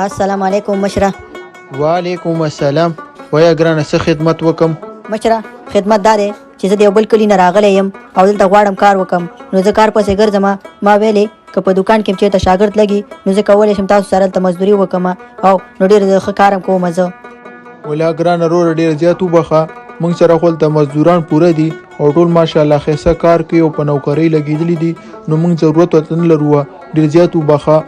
السلام علیکم مشره. وعلیکم السلام. ویا ګرانه څه خدمت وکم؟ مشره خدمت دا دی چې زه د یو بل کلي نه راغلی یم او دلته غواړم کار وکم، نو زه کار پسې ګرځم. ما ویلې که په دوکان کې چېرته شاګرد لګي نو زه کولی شم تاسو سره دلته مزدوري وکم او نو ډېر ښه کار کوم زه. ولا ګرانه وروره ډېر زیات وبخه، موږ سره خو دلته مزدوران پوره دي او ټول ماشاءالله ښایسته کار کوي او په نوکرۍ لګېدلي دي، نو موږ ضرورت ورته نه لرو. ډېر زیات وبخه.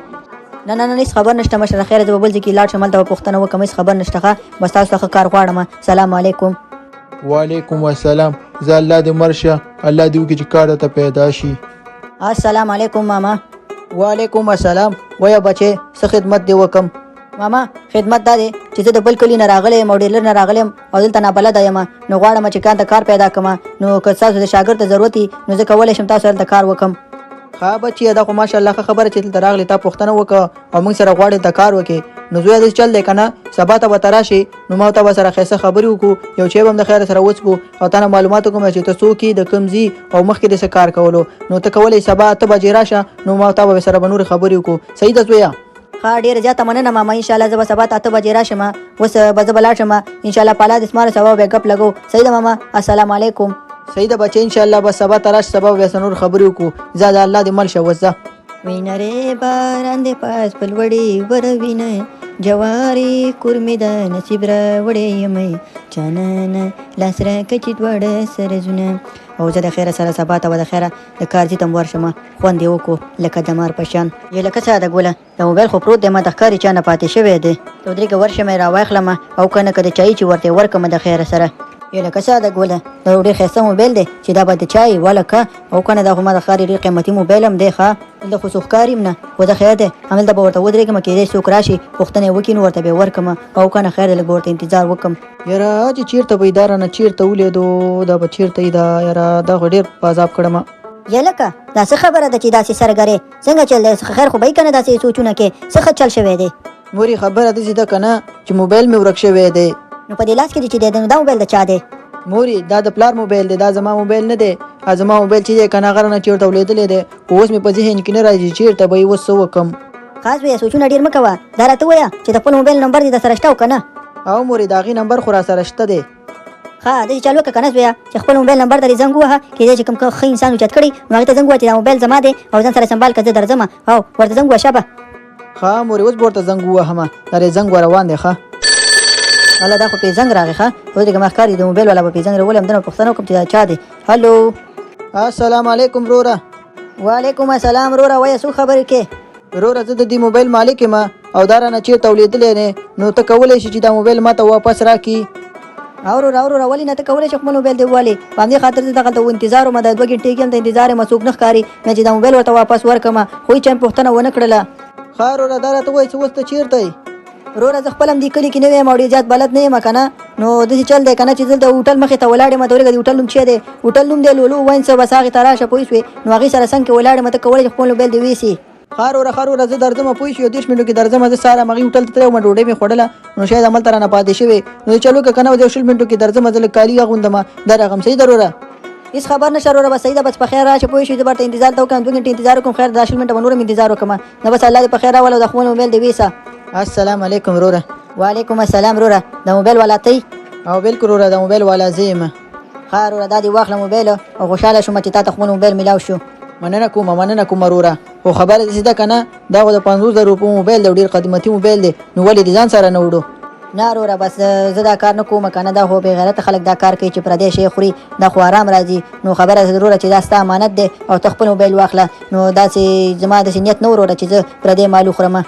نه نه نه هېڅ خبر نشته مشره، خیر زه به بل ځای کې لاړ شم هلته به پوښتنه وکړم، هېڅ خبر نشته ښه. بس تاسو ته ښه کار غواړم. سلام علیکم. وعلیکم السلام. زه الله دې مرشه، الله دې وکړي چې کار درته پیدا شي. السلام علیکم ماما. وعلیکم السلام. ویا بچې څه خدمت دې وکم؟ ماما خدمت دا دی چې زه د بل کلي نه راغلی یم او ډېر لرې نه راغلی یم او دلته نابلده یم، نو غواړم چې کانته کار پیدا کړم. نو که تاسو د شاګرد ته ضرورت وي نو زه کولی شم تاسو هلته کار وکړم. ښه بچیه دا خو ماشاءالله ښه خبره چې دلته راغلې، تا پوښتنه وکړه او موږ سره غواړې دلته کار وکړې، نو زویه داسې چل دی که نه سبا ته به ته راشې نو ما ته به سره ښایسته خبرې وکړو، یو چای به هم د خیره سره وڅښو او تا نه معلومات وکړم چې ته څوک یې، د کوم ځي او مخکې د څه کار کولو. نو ته کولی سبا 8 بجې راشه نو ما تا به سره به نورې خبرې وکړو. صحیح ده زویه؟ ښه ډېره زیاته مننه ماما. انشاءالله زه به سبا ته 8 بجې راشم. اوس به زه به لاړ شم انشاءالله. په الله دې سپاره سبا به ګپ لګو. صحیح ده ماما؟ السلام علیکم. صحیح ده بچې انشاءالله به سبا ته راشې، سبا به نور خبرې وکړو. ځه د الله دې مل شه اوس ځه. وینرې باران دې پاس په لوړې وروینه، جوارې کورمې د نصیب راوړې یمې، جانانه لاس راکړه چې دواړه سره زونه. او زه د خیره سره سبا ته به د خیره د کار ځای ته م ورشم، خوند یې وکړو لکه د مار په شان. یو لکه څه ده ګوله د موبایل خو پروت دی، ما ته ښکاري چا نه پاتې شوی دی. ته ودرېږه ورشم یې راواخلم او که نه که د چایي چې ورته ورکړم د خیره سره. یو لکه څه ده ګوله دا ډېر ښایسته موبایل دی چې دا به د چای ولکه او که نه دا خو ما د ښکاري ډېر قیمتي موبایل هم دی. ښه دلته خو څوک ښکاري هم نه، خو زه خیر دی همدلته به ورته ودرېږم، کېدای څوک راشي پوښتنه یې وکړي نو ورته به یې ورکړم او که نه خیر دی لږ به ورته انتظار وکړم. یاره چې چېرته به یې دا رانه چېرته ولیدو، دا به چېرته یې دا یاره دا خو ډېر په عذاب کړم. یا لکه دا څه خبره ده چې داسې سرګرې څنګه چل دی؟ خیر خو به یې که نه داسې سوچونه کې څه ښه چل شوی دی؟ مورې خبره داسې ده که نه چې موبایل مې ورک شوی دی. نو په دې لاس کې چې دی نو دا موبایل د چا دی؟ مورې دا د پلار موبایل دی، دا زما موبایل نه دی. زما موبایل چې دی که نه هغه رانه چېرته ولیدلی دی، خو اوس مې په ذهن کې نه راځي چېرته به یې اوس څه وکړم. خاص وایه سوچونه ډېر مه کوه، دا راته ووایه چې د خپل موبایل نمبر دې در سره شته او که نه؟ او مورې د هغې نمبر خو را سره شته دی. ښه داسې چل وکړه که نه زویه چې خپل موبایل نمبر ته دې زنګ ووهه، کېدای چې کوم ښه انسان اوچت کړي نو هغې ته زنګ ووهه چې دا موبایل زما دی او ځان سره سنبال که زه درځم او ورته زنګ ووهه شابه. ښه مورې اوس به ورته زنګ ووهمه، دا دی زنګ ور روان دی. ښه الله دا خو پې زنګ راغی. ښه ودرېږه ما ښکاري د موبایل والا به پې زنګ راولي، همدنه پوښتنه وکړم چې دا چا دی. هلو السلام علیکم وروره. وعلیکم السلام وروره. وایه څوک خبرې کې؟ وروره زه د دې موبایل مالک یم او دا رانه چېرته ولیدلی دی، نو ته کولی شې چې دا موبایل ما ته واپس راکړي. وروره ولې نه؟ ته کولی شې خپل موبایل دې ووالې، په همدې خاطر زه دغلته انتظار وم، د 2 ګنټې کې هلته انتظار یم، څوک نه ښکاري نه چې دا موبایل ورته واپس ورکړم، خو هېچا مې پوښتنه ونه کړله. ښه وروره دا راته ووایه چې اوس ته چېرته یې؟ وروره زه خپل هم دې کلي کې نه یم او ډېر زیات بلد نه یم که نه، نو داسې چل دی که نه چې دلته هوټل مخې ته ولاړ یم. ته ورېږه د هوټل نوم څه دی؟ هوټل نوم دی لولو وینس، بس هغې ته راشه پوه شوې، نو هغې سره څنګ کې ولاړ یم، ته کولی شې خپل موبایل دې ویسې. ښه وروره زه درځم پوه شوې، 10 منټو کې درځم. زه سهار همغې هوټل ته تللی وم، ډوډۍ مې خوړله نو شاید هملته رانه پاتې شوې، نو چل وکړه که نه 20 منټو کې درځم، زه لږ کالي اغوندم درغم. صحیح ده وروره؟ هېڅ خبر نشته وروره، بس صحیح ده، بس په خیر راشه پوه شوې، زه به ورته انتظار ته وکړم 2 ګنټې انتظار وکړم. خیر 10 منټه به نور هم انتظار وکړم، نه بس الله دې په خیر راوله او د خپل موبایل دې ویسه. السلام علیکم وروره. وعلیکم السلام وروره. د موبایل والا ته؟ او بلکل وروره د موبایل والا زه یم. ښه وروره دا دې واخله موبایل او خوشحاله شوم چې تا ته خپل موبایل میلاو شو. مننه کوم وروره، خو خبره داسې ده که نه دا خو د 50,000 روپو موبایل دی، ډېر قیمتي موبایل دی، نو ولې دې ځان سره نه وړو؟ نه وروره بس زه دا کار نه کوم که نه، دا خو بې غیرته خلک دا کار کوي چې پردی شی خوري، دا خو آرام راځي. نو خبره وروره چې دا ستا امانت دی او ته خپل موبایل واخله، نو داسې زما داسې نیت نه وروره چې زه پردی مال وخورم.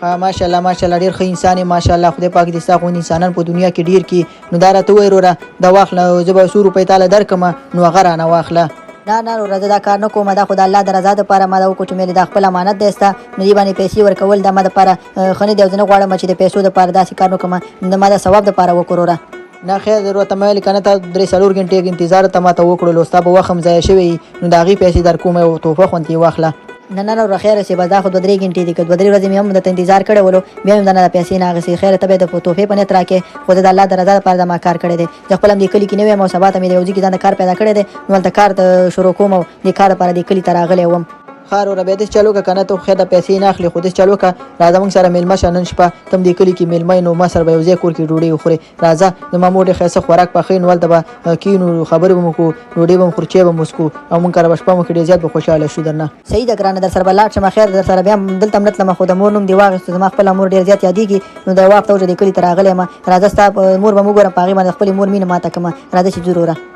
ماشاءالله ډېر ښه انسان یې ماشاءالله، خدای پاک دې ستا غوندې انسانان په دنیا کې ډېر کړي. نو دا راته ووایه وروره دا واخله، زه به 100 روپۍ تاله درکړم نو هغه رانه واخله. نه وروره زه دا کار نه کوم، دا خو د الله د رضا دپاره ما دا وکړو چې مې دا خپل امانت دی ستا، نو دې باندې پیسې ورکول دا ما دپاره ښه نه دی او زه نه غواړم چې د پیسو دپاره داسې کار نه کوم، نو ما د ثواب دپاره وکړو وروره. نه خیر دی وروره، ته مې ویلې که نه ته 3-4 ګنټې انتظار ته ما ته وکړلو، ستا به وخت هم ضایع شوی، نو د هغې پیسې در کوم او تحفه خوندې واخله. نه وروره خیر شي، بس دا خو 2-3 ګنټې دي، که 2-3 ورځې مې هم درته انتظار کړی ولو بیا مې درنه پیسې نه اخېستې. خیر ته به د تحفې په نیت راکړې، خو زه د الله د رضا دپاره دا ما کار کړی دی. زه خپل هم دې کلي کې نه ویم او سبا ته مې د یو ځای کې ځان د کار پیدا کړی دی، نو هلته کار شروع کوم او دې کار دپاره دې کلي ته راغلی وم. خار ور به د چالو کنه ته خیر د پیسې نه اخلي خو د چالو کا راځه موږ سره میلمه شنن شپه تم دې کلی کې میلمه نو ما سره به یوځای کور کې ډوډۍ وخوري راځه د مامور خیسه خوراک پخې نو ولته به کینو خبرې به مو کو ډوډۍ به خورچې به مسکو او موږ کار بشپه مو کې ډیر زیات به خوشاله شو درنه صحیح د ګرانه در سره بلاټ شم خیر در سره بیا دلته متلم خو د مور نوم دی واغست زما خپل مور ډیر زیات یادېږي نو د وخت او د کلی تر اغله ما راځه ستا مور به مو ګورم پاغي باندې خپل مور مینه ماته کما راځه چې ضروره